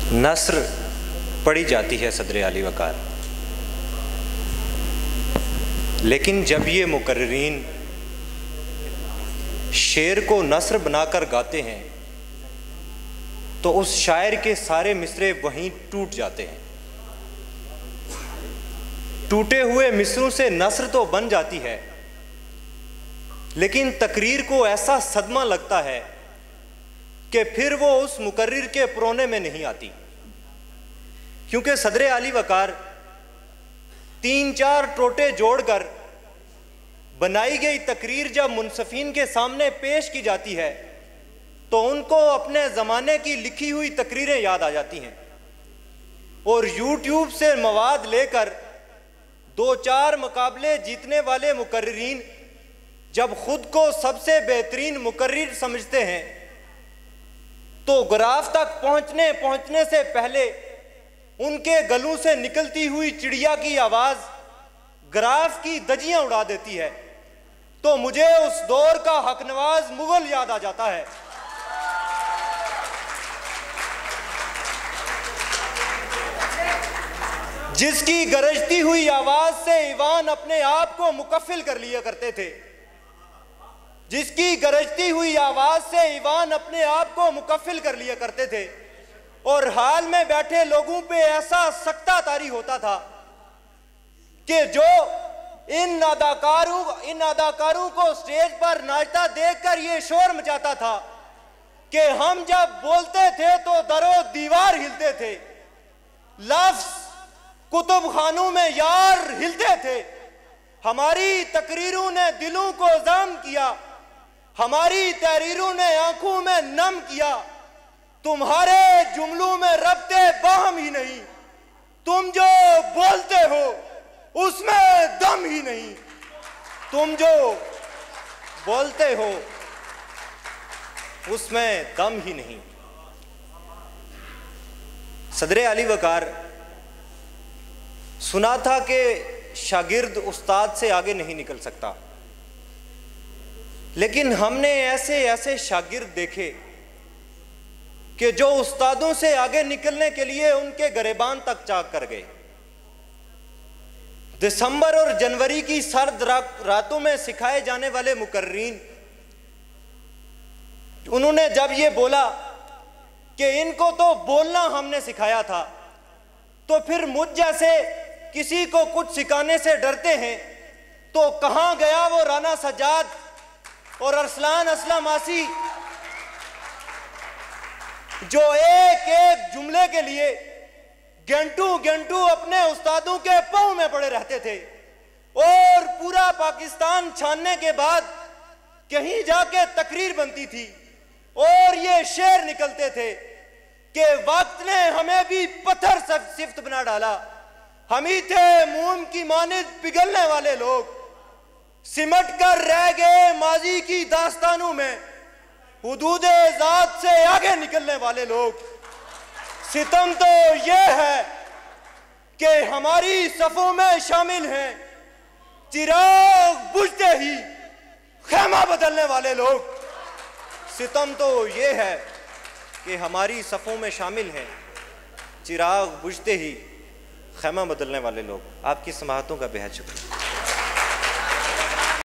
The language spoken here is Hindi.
नस्र पढ़ी जाती है सदर आली वकार, लेकिन जब ये मुकर्रिरीन शेर को नस्र बनाकर गाते हैं तो उस शायर के सारे मिसरे वहीं टूट जाते हैं। टूटे हुए मिसरों से नस्र तो बन जाती है, लेकिन तकरीर को ऐसा सदमा लगता है कि फिर वो उस मुकर्रिर के परोने में नहीं आती, क्योंकि सदर आली वकार 3-4 टोटे जोड़कर बनाई गई तकरीर जब मुनसफीन के सामने पेश की जाती है तो उनको अपने ज़माने की लिखी हुई तकरीरें याद आ जाती हैं, और यूट्यूब से मवाद लेकर 2-4 मुकाबले जीतने वाले मुकर्रिरीन जब खुद को सबसे बेहतरीन मुकर्रिर समझते हैं तो ग्राफ तक पहुंचने से पहले उनके गलों से निकलती हुई चिड़िया की आवाज़ ग्राफ की धज्जियां उड़ा देती है। तो मुझे उस दौर का हकनवाज मुगल याद आ जाता है। जिसकी गरजती हुई आवाज से ईवान अपने आप को मुकफ्फिल कर लिया करते थे, जिसकी गरजती हुई आवाज से ईवान अपने आप को मुकफ्फिल कर लिया करते थे, और हाल में बैठे लोगों पे ऐसा सख्ता तारी होता था कि जो इन अदाकारों को स्टेज पर नाचता देखकर ये शोर मचाता था कि हम जब बोलते थे तो दरो दीवार हिलते थे, लफ्ज कुतुब खानों में यार हिलते थे। हमारी तकरीरों ने दिलों को जम किया, हमारी तहरीरों ने आंखों में नम किया। तुम्हारे जुमलों में रब्ते बाहम ही नहीं, तुम जो बोलते हो उसमें दम ही नहीं, तुम जो बोलते हो उसमें दम ही नहीं। सदर आली वकार सुना था कि शागिर्द उस्ताद से आगे नहीं निकल सकता, लेकिन हमने ऐसे शागिर्द देखे कि जो उस्तादों से आगे निकलने के लिए उनके गरेबान तक चाक कर गए। दिसंबर और जनवरी की सर्द रातों में सिखाए जाने वाले मुकर्रीन, उन्होंने जब ये बोला कि इनको तो बोलना हमने सिखाया था, तो फिर मुझ जैसे किसी को कुछ सिखाने से डरते हैं तो कहां गया वो राना सज्जाद और अरसलान असलम आसी जो एक एक जुमले के लिए घंटू अपने उस्तादों के पांव में पड़े रहते थे, और पूरा पाकिस्तान छानने के बाद कहीं जाके तकरीर बनती थी और ये शेर निकलते थे कि वक्त ने हमें भी पत्थर सिफ्त बना डाला, हम ही थे मोम की मानिद पिघलने वाले लोग, सिमट कर रह गए माजी की दास्तानों में, हुदूदे ज़ात से आगे निकलने वाले लोग। सितम तो ये है कि हमारी सफ़ों में शामिल हैं चिराग बुझते ही खैमा बदलने वाले लोग। सितम तो ये है कि हमारी सफ़ों में शामिल हैं चिराग बुझते ही खैमा बदलने वाले लोग। आपकी समाअतों का बेहद शुक्रिया।